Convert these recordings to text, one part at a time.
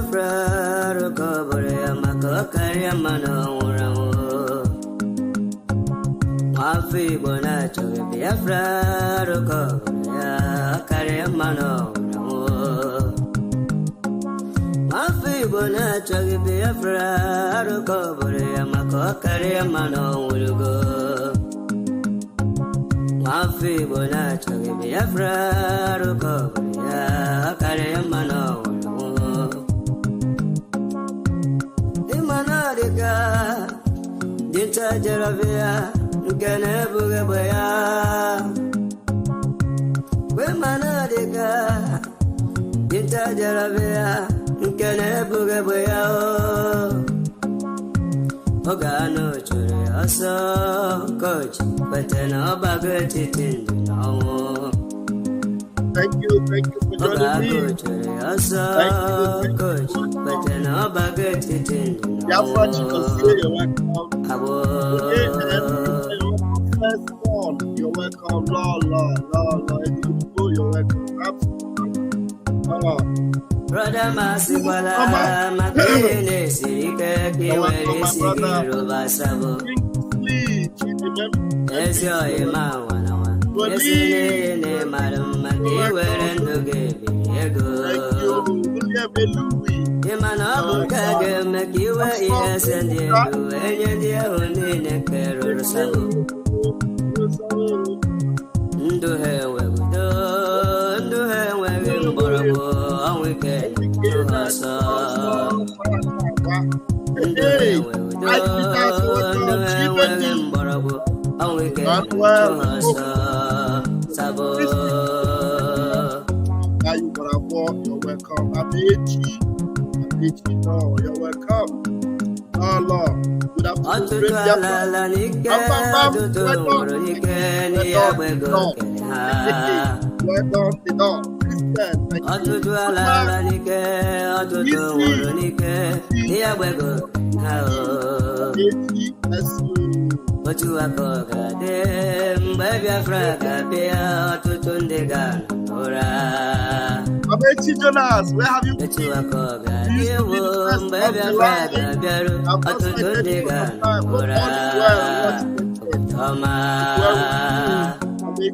Biafra, Rokoborea, Makokaria, Mano, Mafi Bonacho, Biafra, Rokoborea, Karia, Mano, Mafi Bonacho, Biafra, Rokoborea, Makokaria, Mano, Mafi Bonacho, Biafra, Rokoborea, Karia, Mano. Dinta Jaravia, Gana Bugabaya, Wemanadiga, Dinta Jaravia, Gana Bugabaya, Ogano Churiaso, Coach, but no bagatti tin. Thank you for joining me. Thank you, Coach, but no bagatti tin. Biafra, you're welcome. First one, you're welcome. You're welcome. Absolutely. Brother Masibala, Makene, Sirika, Kiwari, Sikiru, Basabo. Yes, your Imawana. Yes, in Madam Makiwer and the Gaby. Imanabu Kaga, Makiwa, yes, and the only Nekero Sabo. Do her well, do her well in Borabo, and we can do her so. Do her well in Borabo, and we can do her so. Sabo. You're welcome. No, you're welcome. Oh Lord, good afternoon. Jonas, where have you been?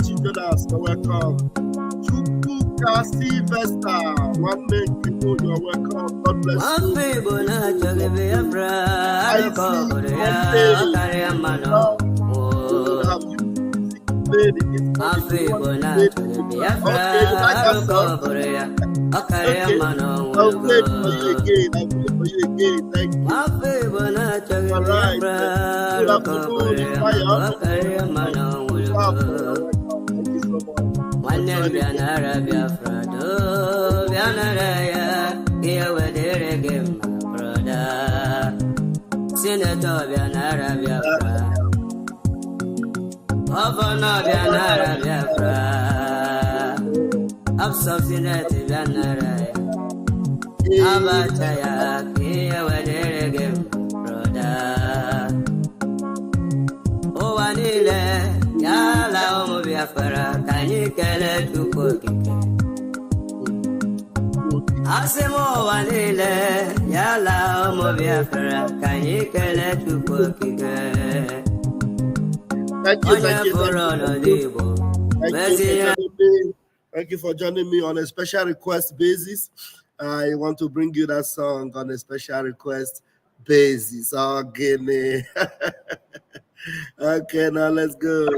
Jonas, welcome. Chukuka Sylvester, one man people, you're welcome. God bless you. Avana Bianara Biafra, Absofinati Bianara, Abataya, Kia Waderegem, brother. Oh, Anile, Yala Biafra, can you get it to cook it? Asimo Anile, Yala Biafra, can you get it to cook it? Thank you for joining me on a special request basis. I want to bring you that song on a special request basis. Okay, okay, now let's go.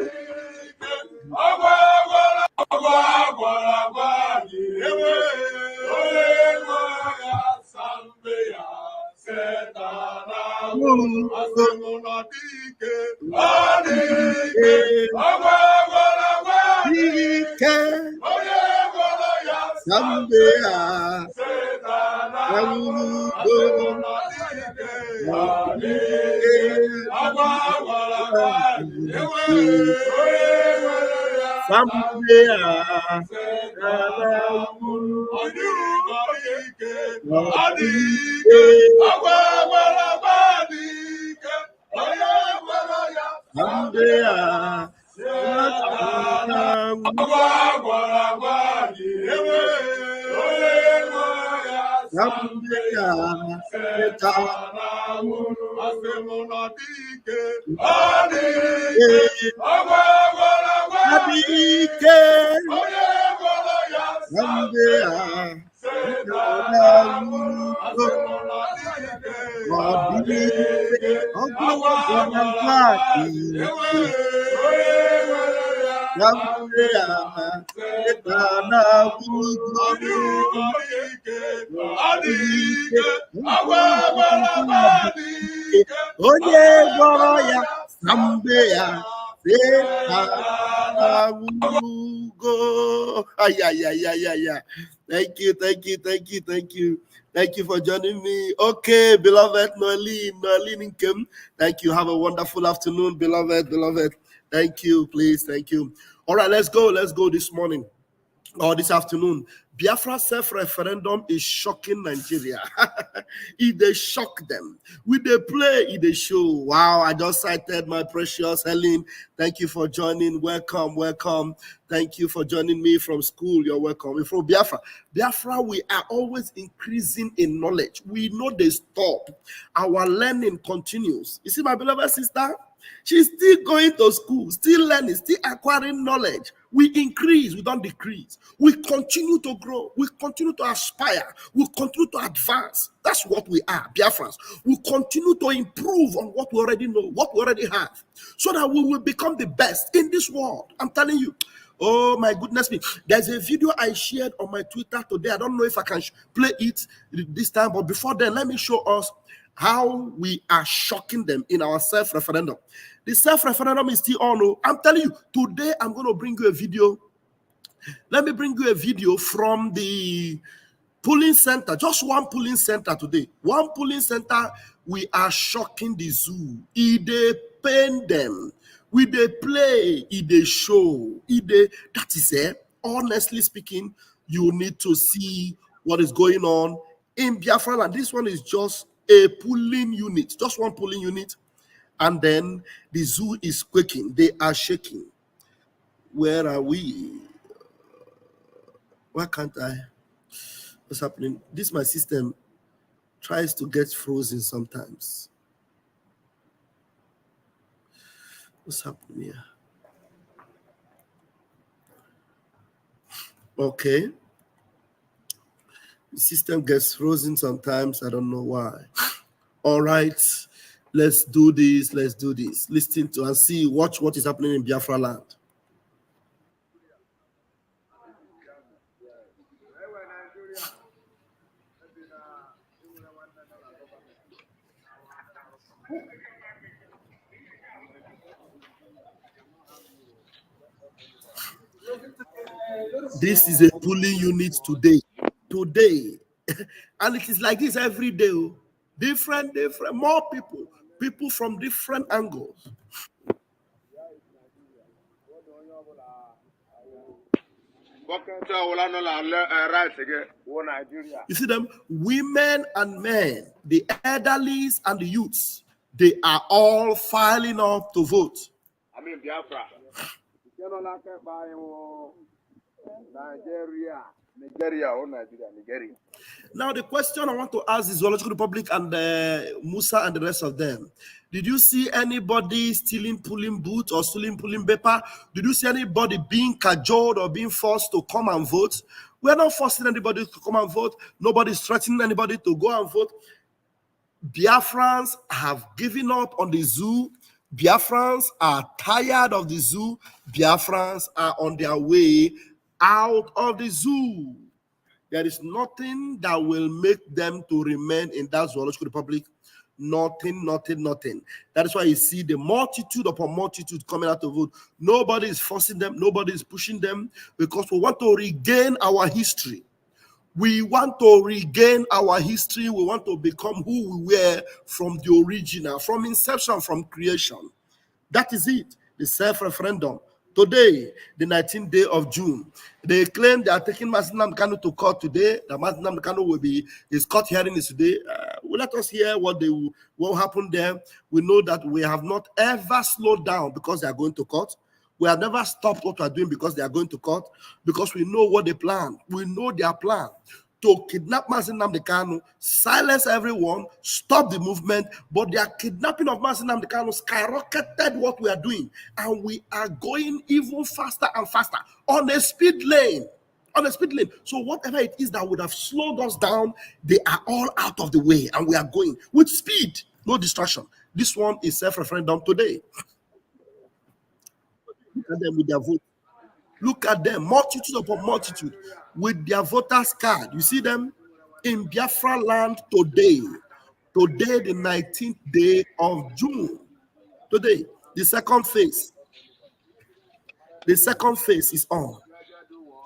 Thank you for joining me. Okay, beloved Noeline Kim. Thank you. Have a wonderful afternoon, beloved. Thank you, please. Thank you. All right, let's go this morning or this afternoon. Biafra self-referendum is shocking Nigeria. They shock them. With the play, they show. Wow, I just cited my precious Helen. Thank you for joining. Welcome. Thank you for joining me from school. You're welcome. From Biafra. Biafra, we are always increasing in knowledge. We know they stop. Our learning continues. You see, my beloved sister? She's still going to school, still learning, still acquiring knowledge. We increase, we don't decrease. We continue to grow. We continue to aspire. We continue to advance. That's what we are, Biafrans. We continue to improve on what we already know, what we already have, so that we will become the best in this world. I'm telling you. Oh my goodness me. There's a video I shared on my Twitter today. I don't know if I can play it this time, but before then, let me show us how we are shocking them in our self-referendum. The self-referendum is still on. I'm telling you, today I'm going to bring you a video. Let me bring you a video from the polling center. Just one polling center today. One polling center, we are shocking the zoo. They pain them. We they play, they show. That is it. Honestly speaking, you need to see what is going on in Biafra land. This one is just a polling unit, just one polling unit, and then the zoo is quaking. They are shaking. Where are we? Why can't I? What's happening? This my system tries to get frozen sometimes. What's happening here? Okay. The system gets frozen sometimes. I don't know why. All right. Let's do this. Listen to and see, watch what is happening in Biafra land. This is a polling unit today. And it is like this every day. Different, more people from different angles. You see them, women and men, the elderlies and the youths, they are all filing up to vote. I mean, Biafra. Nigeria. Now, the question I want to ask the Zoological Republic and Musa and the rest of them. Did you see anybody stealing polling booth or stealing polling paper? Did you see anybody being cajoled or being forced to come and vote? We're not forcing anybody to come and vote. Nobody's threatening anybody to go and vote. Biafrans have given up on the zoo. Biafrans are tired of the zoo. Biafrans are on their way out of the zoo. There is nothing that will make them to remain in that Zoological Republic. Nothing. That is why you see the multitude upon multitude coming out to vote. Nobody is forcing them. Nobody is pushing them, because we want to regain our history. We want to regain our history. We want to become who we were from the original, from inception, from creation. That is it. The self-referendum. Today, the 19th day of June, they claim they are taking Mazi Nnamdi Kanu to court today. The Mazi Nnamdi Kanu will be, his court hearing is today. Let us hear what happened there. We know that we have not ever slowed down because they are going to court. We have never stopped what we are doing because they are going to court, because we know what they plan. We know their plan. to kidnap Mazi Nnamdi Kanu, silence everyone, stop the movement, but their kidnapping of Mazi Nnamdi Kanu skyrocketed what we are doing, and we are going even faster and faster on a speed lane. On a speed lane. So whatever it is that would have slowed us down, they are all out of the way, and we are going with speed, no distraction. This one is self-referendum today. Look at them with their vote. Look at them, multitude upon multitude, with their voters card. You see them in Biafra land today. Today, the 19th day of June. Today, the second phase. The second phase is on.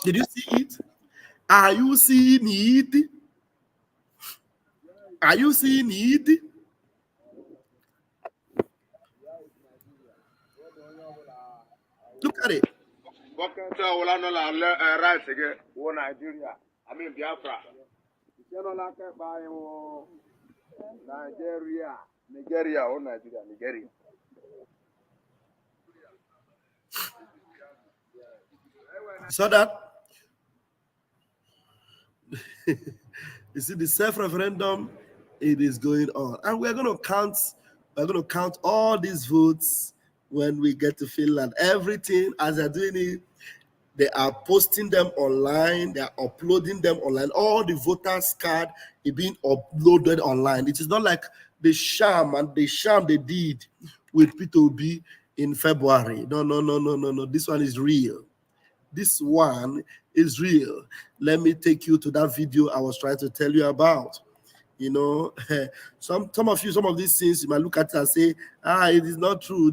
Did you see it? Are you seeing it? Are you seeing it? Look at it. Nigeria. I mean Biafra. Nigeria or Nigeria. So that you see the self-referendum, it is going on, and we're going to count all these votes when we get to Finland. Everything as they're doing it, they are posting them online, they are uploading them online. All the voters card is being uploaded online. It is not like the sham they did with P2B in February. No. This one is real. This one is real. Let me take you to that video I was trying to tell you about. You know, some of these things you might look at it and say, it is not true.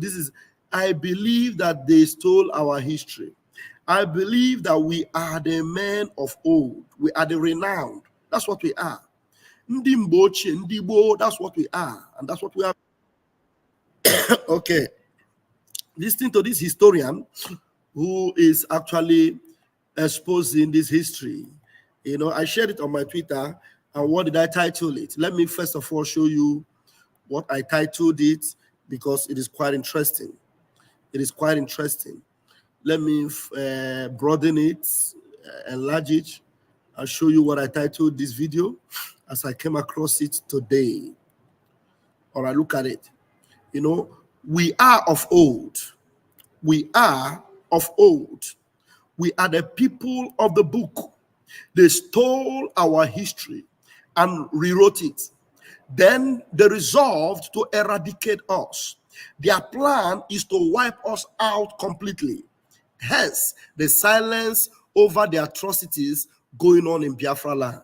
I believe that they stole our history. I believe that we are the men of old. We are the renowned. That's what we are. That's what we are. And that's what we are. Okay. Listening to this historian who is actually exposing this history. You know, I shared it on my Twitter. And what did I title it? Let me first of all show you what I titled it, because it is quite interesting. It is quite interesting. Let me broaden it, enlarge it, and show you what I titled this video as I came across it today. All right, look at it. You know, we are of old. We are of old. We are the people of the book. They stole our history and rewrote it. Then they resolved to eradicate us. Their plan is to wipe us out completely. Hence, the silence over the atrocities going on in Biafra land.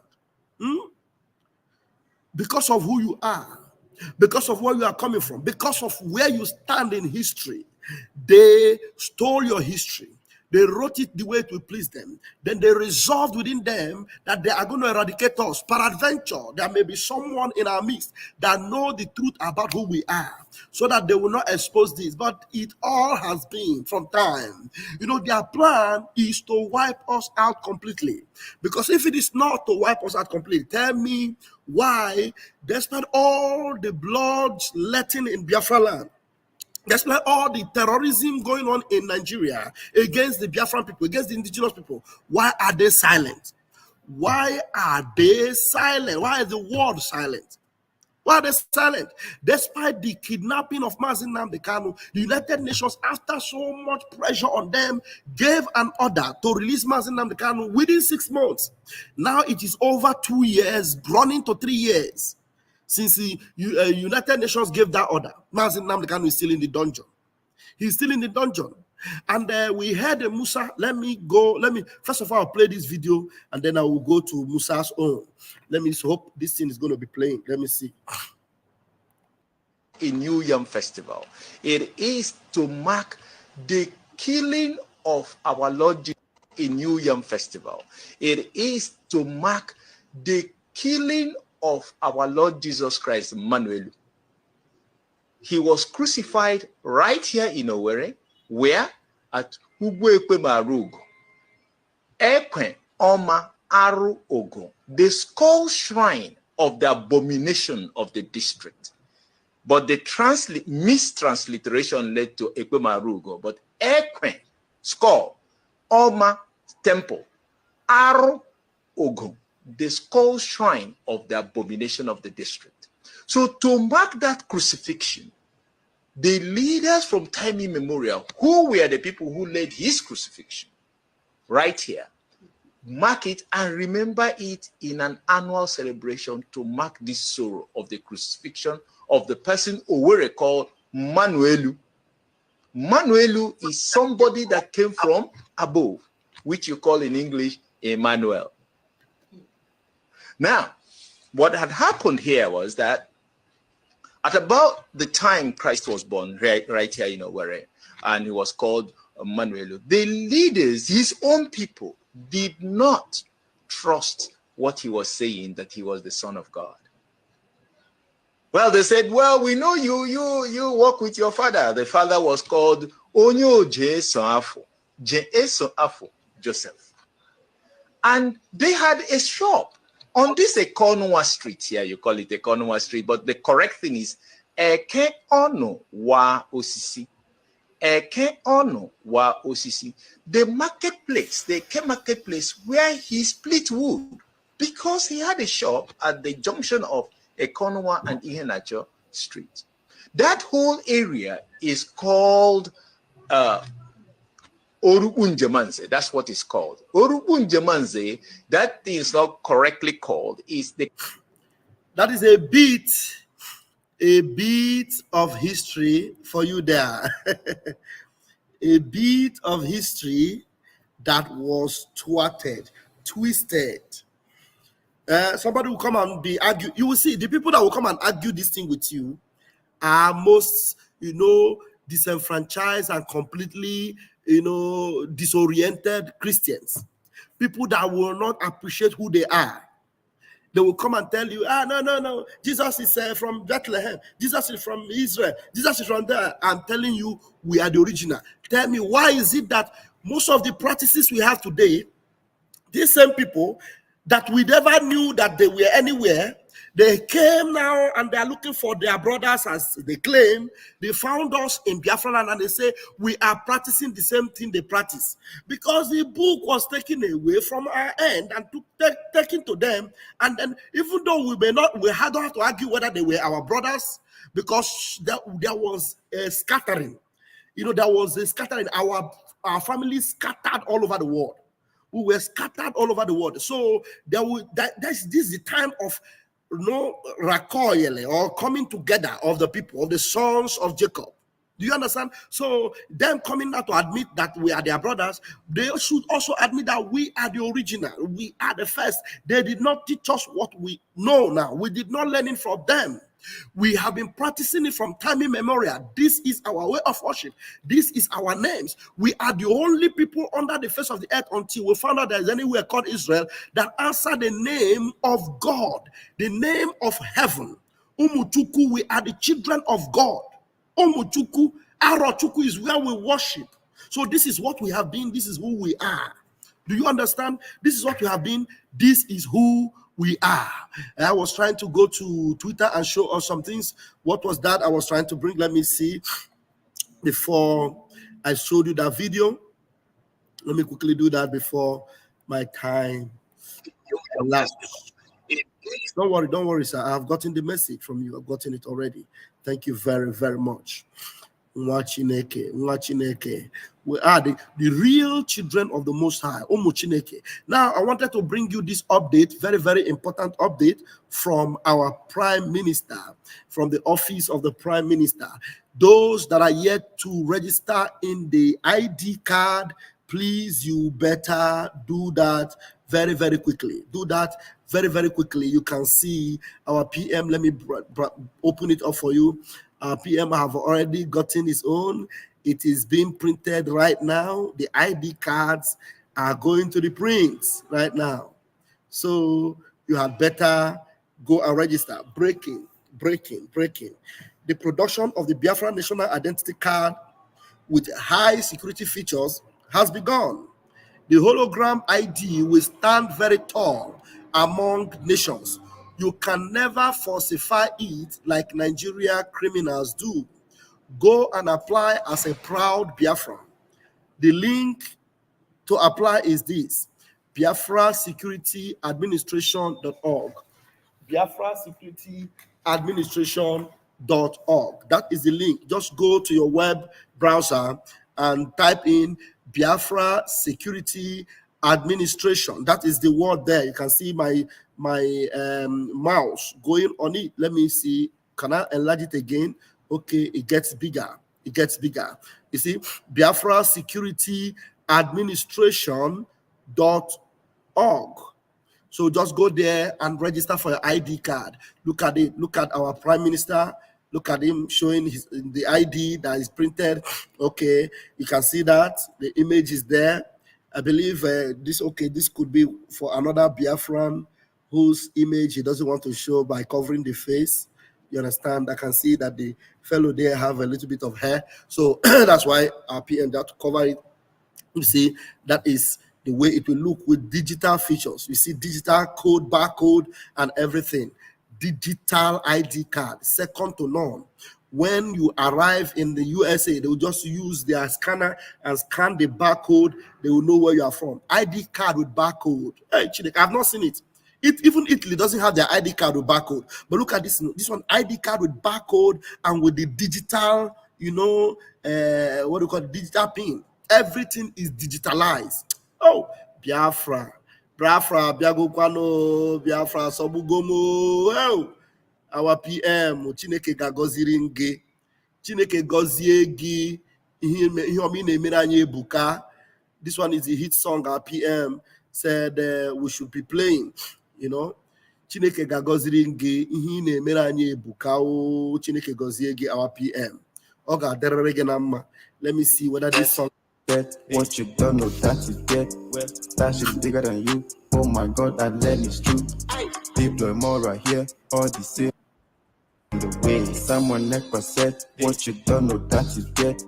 Because of who you are, because of where you are coming from, because of where you stand in history, they stole your history. They wrote it the way it would please them. Then they resolved within them that they are going to eradicate us. Peradventure, there may be someone in our midst that know the truth about who we are, so that they will not expose this. But it all has been from time. You know, their plan is to wipe us out completely. Because if it is not to wipe us out completely, tell me why, despite all the blood letting in Biafra land, despite all the terrorism going on in Nigeria against the Biafran people, against the indigenous people, why are they silent? Why are they silent? Why is the world silent? Why are they silent? Despite the kidnapping of Mazi Nnamdi Kanu, the United Nations, after so much pressure on them, gave an order to release Mazi Nnamdi Kanu within 6 months. Now it is over 2 years, running to 3 years. Since the United Nations gave that order, Mazi Nnamdi Kanu is still in the dungeon. He's still in the dungeon. And we heard Musa. First of all, I'll play this video, and then I will go to Musa's own. Let me hope this thing is going to be playing. Let me see. A New Yam Festival. It is to mark the killing of our Lord Jesus. A New Yam Festival. It is to mark the killing of our Lord Jesus Christ, Emmanuel. He was crucified right here in Owerri, where at Ugwekwe Marugo, Ekwe Oma Aru Ogo, the skull shrine of the abomination of the district. But the mistransliteration led to Ekwe Marugo, but Ekwe, skull, Oma, temple, Aru Ogo, the skull shrine of the abomination of the district. So to mark that crucifixion, the leaders from time immemorial, who were the people who led his crucifixion, right here, mark it and remember it in an annual celebration to mark this sorrow of the crucifixion of the person Owerri called Manuelu. Manuelu is somebody that came from above, which you call in English Emmanuel. Now, what had happened here was that at about the time Christ was born, right here in Owerri, and he was called Manuelu, the leaders, his own people, did not trust what he was saying, that he was the Son of God. Well, they said, well, we know you walk with your father. The father was called Onyo Afo, Joseph. And they had a shop on this Ekonwa Street here. You call it Ekonwa Street, but the correct thing is Eke Ono Wa Osisi. Eke Ono Wa Osisi. The marketplace, the Eke marketplace where he split wood, because he had a shop at the junction of Ekonwa and Ihenacho Street. That whole area is called Oruunjemanze. That's what it's called. Oruunjemanze, that is not correctly called, is the... That is a bit of history for you there. A bit of history that was twisted. Somebody will come and be argue. You will see the people that will come and argue this thing with you are most, disenfranchised and completely, disoriented Christians. People that will not appreciate who they are. They will come and tell you, no, Jesus is from Bethlehem. Jesus is from Israel. Jesus is from there. I'm telling you, we are the original. Tell me, why is it that most of the practices we have today, these same people that we never knew that they were anywhere, they came now and they are looking for their brothers, as they claim. They found us in Biafra land and they say we are practicing the same thing they practice, because the book was taken away from our end and taken to them. And then, even though we had to have to argue whether they were our brothers, because there was a scattering. There was a scattering. Our families scattered all over the world. We were scattered all over the world. So this is the time of rakoyele, or coming together of the people, of the sons of Jacob. Do you understand? So them coming out to admit that we are their brothers, they should also admit that we are the original. We are the first. They did not teach us what we know now. We did not learn it from them. We have been practicing it from time immemorial. This is our way of worship. This is our names. We are the only people under the face of the earth, until we found out there is anywhere called Israel, that answer the name of God, the name of heaven. Umuchuku, we are the children of God. Umuchuku, Arochuku is where we worship. So this is what we have been. This is who we are. Do you understand? This is what we have been. This is who we are. I was trying to go to Twitter and show us some things. What was that I was trying to bring? Let me see. Before I showed you that video, let me quickly do that before my time elapses. Don't worry, sir. I've gotten the message from you. I've gotten it already. Thank you very, very much. Mwachineke. We are the real children of the Most High. Omuchineke. Now, I wanted to bring you this update, very, very important update from our Prime Minister, from the office of the Prime Minister. Those that are yet to register in the ID card, please, you better do that very, very quickly. Do that very, very quickly. You can see our PM. Let me open it up for you. Our PM have already gotten his own. It is being printed right now. The ID cards are going to the prints right now. So you had better go and register. Breaking. The production of the Biafra National Identity Card with high security features has begun. The hologram ID will stand very tall among nations. You can never falsify it like Nigeria criminals do. Go and apply as a proud Biafran. The link to apply is this. biafrasecurityadministration.org. biafrasecurityadministration.org. That is the link. Just go to your web browser and type in Biafra Security Administration. That is the word there. You can see my mouse going on it. Let me see. Can I enlarge it again? Okay, it gets bigger. It gets bigger. You see, Biafra Security Administration.org. So just go there and register for your ID card. Look at it. Look at our Prime Minister. Look at him showing the ID that is printed. Okay, you can see that the image is there. I believe this could be for another Biafran whose image he doesn't want to show by covering the face. You understand? I can see that the fellow there have a little bit of hair. So that's why our PM got to cover it. You see, that is the way it will look with digital features. You see digital code, barcode, and everything. Digital ID card, second to none. When you arrive in the USA, they will just use their scanner and scan the barcode. They will know where you are from. ID card with barcode. Hey, Chidek, I've not seen it. Even Italy doesn't have their ID card with barcode. But look at this one, ID card with barcode and with the digital, what do you call it, digital pin. Everything is digitalized. Oh, Biafra, Biagokwano, Biafra, Sobugomo. Oh, our PM, Chineke gagoziri nge, Chineke gozie gi, buka. This one is a hit song. Our PM said we should be playing. Chineke gagoziri nge, buka. Chineke gozie gi, our PM. Oga derere nama. Let me see whether this song. What you don't know that you get, that shit is bigger than you. Oh my God, that land is true. Deploy more right here, all the same. The way someone never said, what you don't know that you get,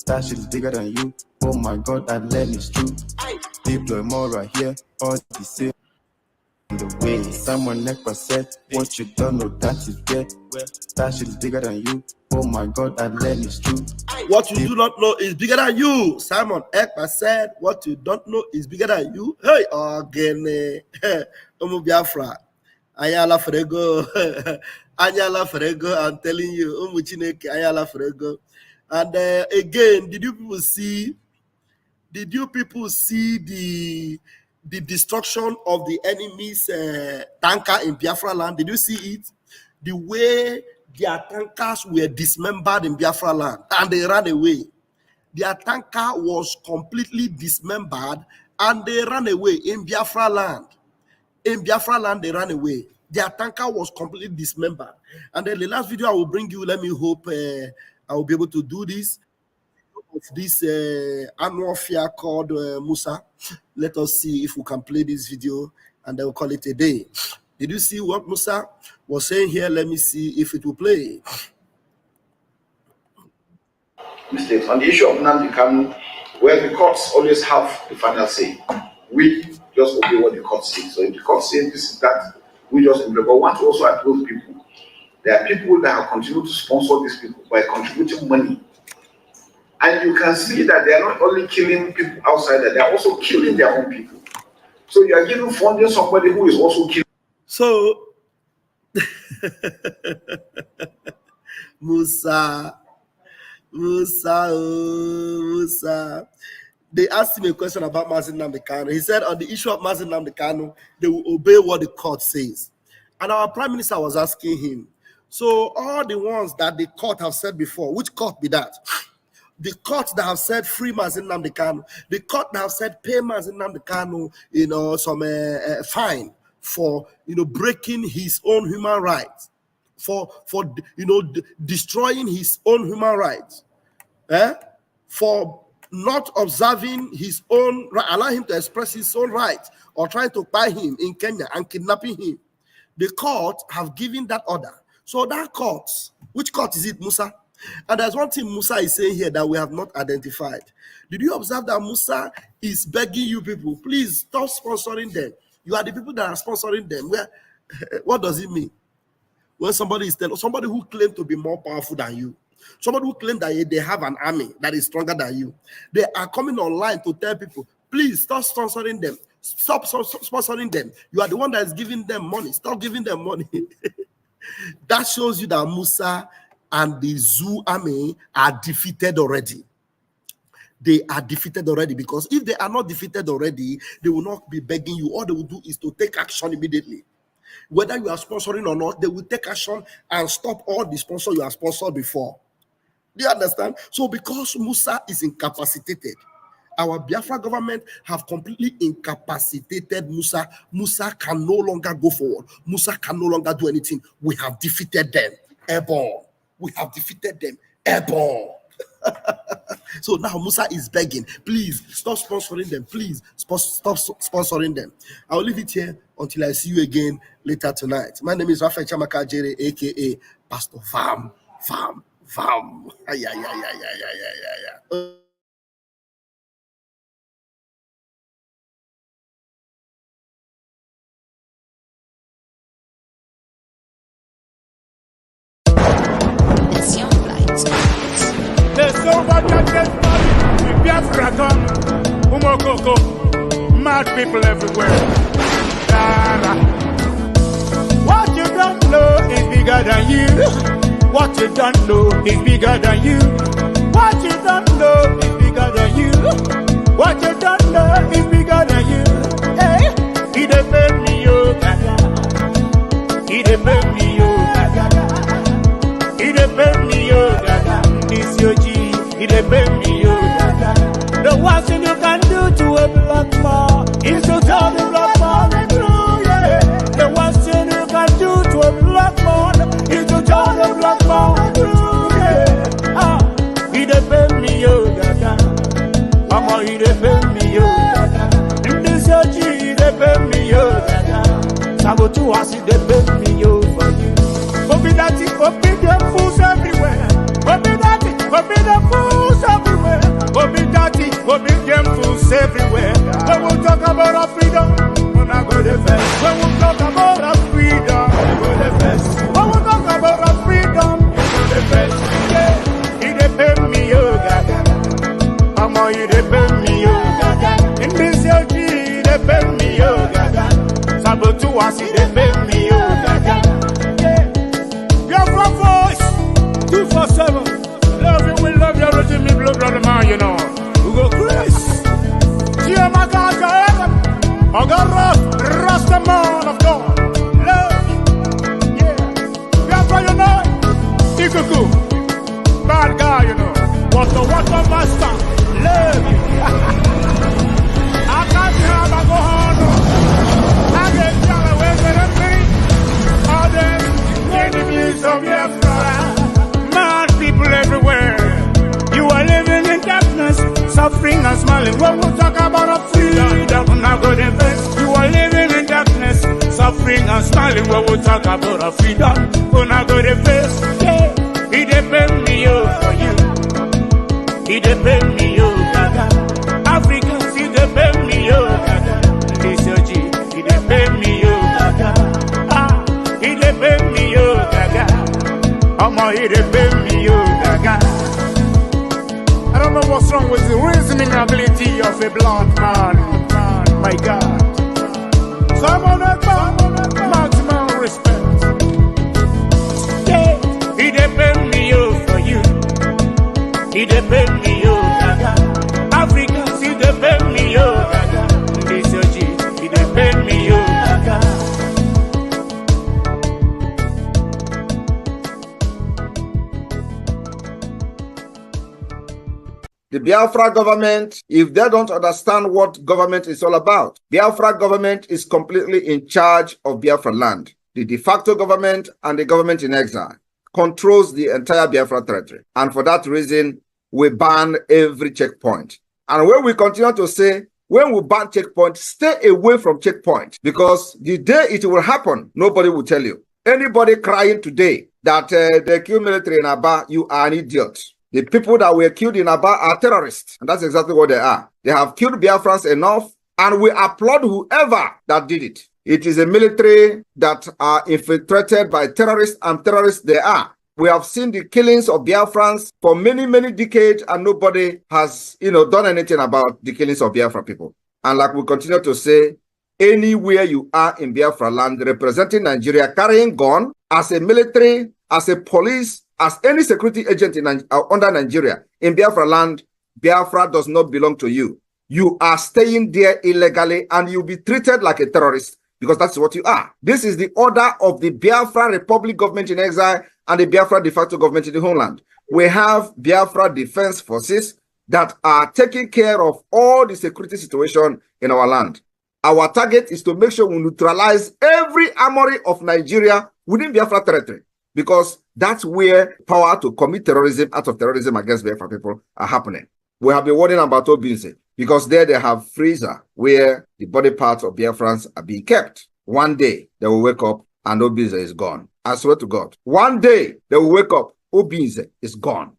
that shit is bigger than you. Oh my God, that land is true. Deploy more right here, all the same. The way someone never said, what you don't know that you get, that shit is bigger than you. Oh my God, that land is true. What you do not know is bigger than you. Simon Ekpa said, what you don't know is bigger than you. Hey, again, Biafra. Ayala Frego. Ayala Frego, I'm telling you. Chineke, Ayala Frego. And again, did you people see the destruction of the enemy's tanker in Biafra land? Did you see it? The way their tankers were dismembered in Biafra land and they ran away. Their tanker was completely dismembered and they ran away in Biafra land. In Biafra land, they ran away. Their tanker was completely dismembered. And then the last video I will bring you, let me hope I will be able to do this. Of this annual fair called Musa. Let us see if we can play this video and then we'll call it a day. Did you see what Musa was saying here? Let me see if it will play. Mistakes. On the issue of Nnamdi Kanu, where the courts always have the final say, we just obey what the court says. So if the court says this is that, we just obey. But we want to also approach people. There are people that have continued to sponsor these people by contributing money. And you can see that they are not only killing people outside, that they are also killing their own people. So you are giving funding somebody who is also killing. So, Musa. They asked him a question about Mazi Nnamdi Kanu. He said on the issue of Mazi Nnamdi Kanu, they will obey what the court says. And our Prime Minister was asking him, so all the ones that the court have said before, which court be that? The court that have said free Mazi Nnamdi Kanu, the court that have said pay Mazi Nnamdi Kanu, some fine for breaking his own human rights, for destroying his own human rights, for not observing his own right, allow him to express his own rights, or trying to buy him in Kenya and kidnapping him. The court have given that order. So that court, which court is it, Musa? And there's one thing Musa is saying here that we have not identified. Did you observe that Musa is begging you people, please stop sponsoring them? You are the people that are sponsoring them. What does it mean? When somebody who claims to be more powerful than you, somebody who claims that they have an army that is stronger than you, they are coming online to tell people, please stop sponsoring them. Stop sponsoring them. You are the one that is giving them money. Stop giving them money. That shows you that Musa and the Zoo army are defeated already. They are defeated already, because if they are not defeated already, they will not be begging you. All they will do is to take action immediately. Whether you are sponsoring or not, they will take action and stop all the sponsors you have sponsored before. Do you understand? So because Musa is incapacitated, our Biafra government have completely incapacitated Musa. Musa can no longer go forward. Musa can no longer do anything. We have defeated them. Airborne. We have defeated them. Airborne. So now Musa is begging, please stop sponsoring them. Please stop sponsoring them. I'll leave it here until I see you again later tonight. My name is Rafael Chamaka Jere, aka Pastor Vam. There's so much that Biafra come, Umokoko, mad people everywhere. What you don't know is bigger than you. What you don't know is bigger than you. What you don't know is bigger than you. What you don't know is bigger than you. Hey, he defend me, yo, gaga. He defend me, yo, gaga. He defend me, yo, gaga. This your G, he defend me, yo, gaga. The worst thing you can do to a black man is to tell the black man the truth, yeah. The worst thing you can do to a black man is to tell the black man the truth, yeah. He defend me, yo, gaga. Mama, he defend me, yo, gaga. This your G, he defend me, yo, gaga. Sabotu has he defend me, yo, for you. Forbid them fools everywhere. Forbid them fools everywhere. Forbid them fools everywhere. When we talk about our freedom, when I go the best. When we talk about our freedom, we go the best. When we talk about our freedom, we go the best. Yeah, he defend me, yo, gaga. Mama, he defend me, yo, gaga. In this your G, he defend me, yo, gaga. Sabotu as he defend me, yo, gaga. Biafra voice, 247. Love you, we love you, Roger, me blood, brother man, you know. We go Chris. Chiamaka, Agarra, Rasta man of God. Love, yeah. Biafra, you know. Ikuku, bad guy, you know. Water, master. Love you. I can't have a go on. I get down away with me. All them enemies of Biafra. Mad people everywhere. You are living in darkness, suffering and smiling. When we talk about our freedom, we're not going to invest. You are living in darkness, suffering and smiling. When we talk about our freedom, we're not going to invest. Yeah. He defend me, yo, for you. He defend me, yo, gaga. Africans, he defend me, yo, gaga. This your G, he defend me, yo, gaga. He defend me, yo, gaga. Omo, he defend me, yo, gaga. I don't know what's wrong with the reasoning ability of a black man. My God. So I'm on that maximum respect. Yeah. He defend me, yo, for you. He defend me, yo, gaga. Africans, he defend me, yo, gaga. This your G, he defend me, yo, gaga. The Biafra government, if they don't understand what government is all about, Biafra government is completely in charge of Biafra land. The de facto government and the government in exile controls the entire Biafra territory. And for that reason, we ban every checkpoint. And when we continue to say, when we ban checkpoint, stay away from checkpoint, because the day it will happen, nobody will tell you. Anybody crying today that they kill military in Aba, you are an idiot. The people that were killed in Aba are terrorists. And that's exactly what they are. They have killed Biafrans enough, and we applaud whoever that did it. It is a military that are infiltrated by terrorists, and terrorists they are. We have seen the killings of Biafrans for many, many decades, and nobody has, done anything about the killings of Biafra people. And like we continue to say, anywhere you are in Biafra land representing Nigeria, carrying gun as a military, as a police, as any security agent in under Nigeria in Biafra land, Biafra does not belong to you. You are staying there illegally and you'll be treated like a terrorist because that's what you are. This is the order of the Biafra Republic government in exile and the Biafra de facto government in the homeland. We have Biafra Defense Forces that are taking care of all the security situation in our land. Our target is to make sure we neutralize every armory of Nigeria within Biafra territory, because that's where power to commit terrorism, out of terrorism against Biafra people are happening. We have been warning about Obinze, because there they have freezer where the body parts of Biafrans are being kept. One day they will wake up and Obinze is gone. I swear to God. One day they will wake up, Obinze is gone.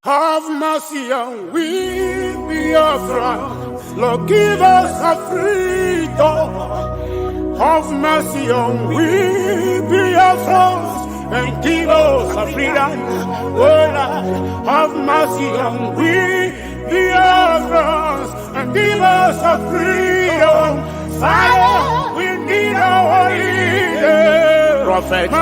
Have mercy on we, Biafra. Lord, give us a freedom. Have mercy on we, Biafra, and give us a freedom. Oh Lord, have mercy on we, Biafra, and give us a freedom. Father, we need our leader. Prophet, we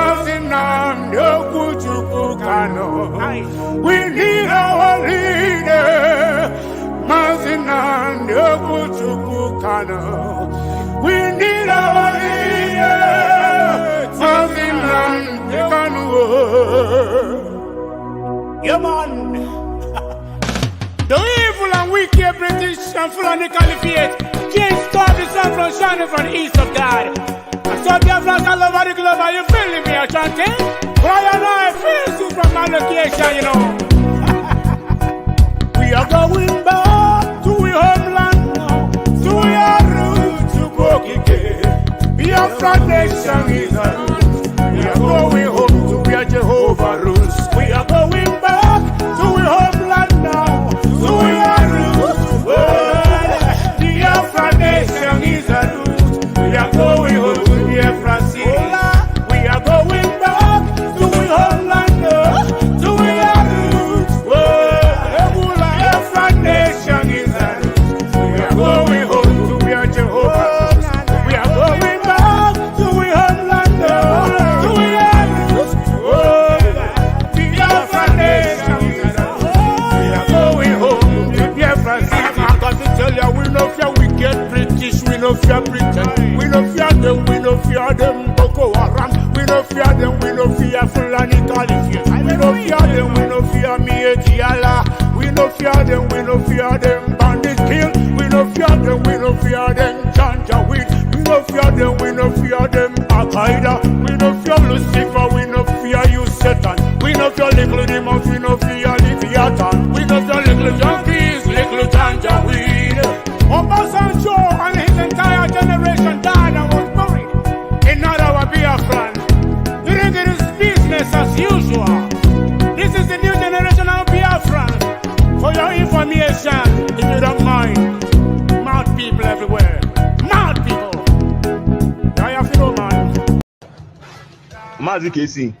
need our leader. We need our leader. Yeah, man. The evil and wicked British and Fulani Caliphate can't stop the sun from shining from the east of God. I saw Biafrans all over the globe. Are you feeling me, chanting? Why and I feel you from my location, you know. We are going back to our homeland now, to our roots, to Bokike. Biafra nation is our roots. We are going home to where Jehovah rules. We are going back to our homeland now, to our roots. Biafra nation is our roots. We are going home to Biafra city. We are going back to our homeland now, to our roots. Biafra nation is our roots. We are going home to where Jehovah rules. We are going back to our homeland now, to our roots. Biafra nation is our roots. We are going home to Biafra city. I got to tell you, we no fear wicked British, we no fear Britain, we no fear them, Boko Haram, we no fear them, we no fear Fulani Caliphate, we no fear them, we no fear Mietiala, we no fear them, Bandit Kill, we no fear them, Janjaweed, we no fear them, Al-Qaeda, we no fear Lucifer, we no fear you Satan, we no fear little demons, we no fear Leviathan, we no fear little junkies, little Janjaweed. Obasanjo and his entire generation died and was buried in our Biafran. You think it is business as usual? This is the new generation of Biafran. For your information, if you don't mind, mad people everywhere. Mad people. I have no man. Mazi Kesi.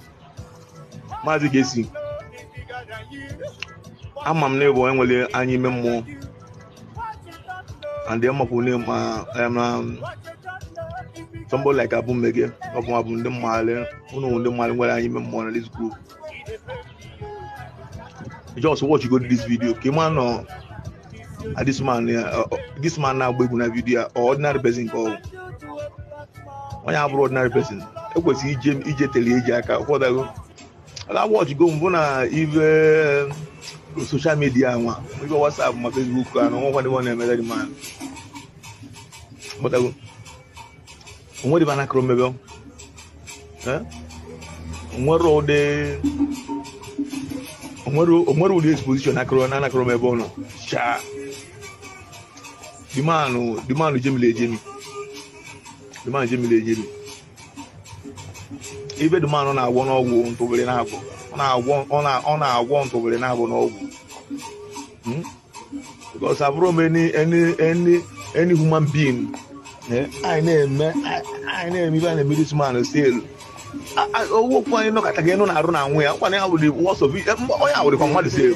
Amam nebo enwele anyi memo. And then somebody like Abu Mege, Abu the Male, who the Male where I even more this group. Just watch you go to this video. Came on this man now going a video or ordinary person call. When I have ordinary person, it was EJ Telejaka. What I watch go even social media, we go WhatsApp, my Facebook, and all the one the man. But what if I not remember? What road the exposition? I can't remember. No, cha. The man Jimmy. Even the man on our one or one to be on our one to be because I've run any human being. I name even a middleman still owo kwa ino kata geno na aru na anwu ya kwa na how the worst of it oya how the command say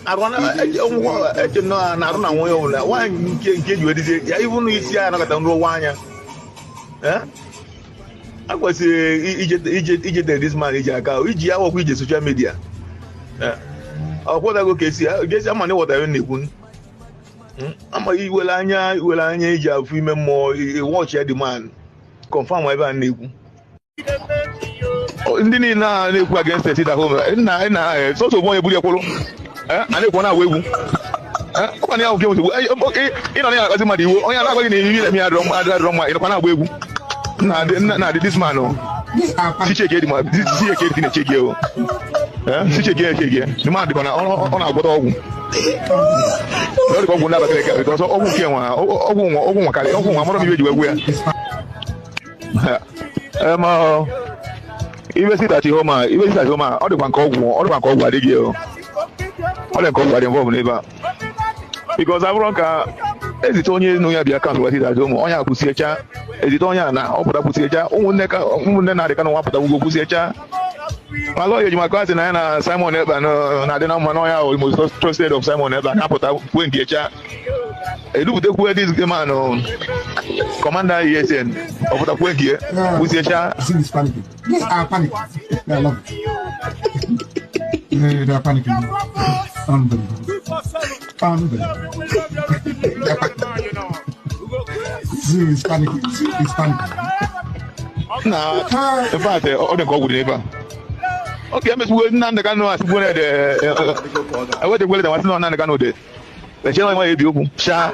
arwana eje no na aru na anwu ya ola wa nke ju edize ya even isi ya na kata nro wa anya akwasi ije this man ije aka iji ya wo ije social media ọkwọda go kesi ama na wọta na ekwu ama iwele anya iji afụ ime mmụọ watch the man confirm ebe a na-ekwu ndị niile na-ekwu against it at home na soso bụ onye buru ekwuru a na-ekwu na-agwa egwu ọkwa na ya nwoke nsogbu ị nọ na ya akọzi mmadụ iwu onye na-agwaghị na imi na-eme adịrọ mma ịnọkwa na-agba egwu na this man sicheke dị na-echeke o sicheke the man dịkwa na ọ na-agwọta ọgwụ ọgwụ na-abata eke because ọgwụ nke nwa ọgwụ nwakarị ọgwụ nwa mara m ibe ji wegwu ya ibe sitachi homa ọ dịkwa nke ọgwụ adịghị o ọ dị nke ọgwụ adị mbọ n'ebe a because abụrụ ka ezite onye nụ ya bịa akaụntụ wee sitachi homa onye akwụsiecha ezite onye a na ọ pụta kwụsiecha ụmụnne na-adịka na nwa pụta gwugo kwụsiecha malo yo jima kwasi na na Simon Eba no na de na mano ya o most trusted of Simon Eba na pota when dia edubute ku this man no commander ESN of pota when dia usiacha this panic. Yes, I panic. I love it. They are panicking. Unbelievable. It's panicking. It's panicking. Na in fact all the go with neighbor. Okay, Miss Wood, none the canoe as one at the I went to where the was no none the canoe. The channel might be open. Sha,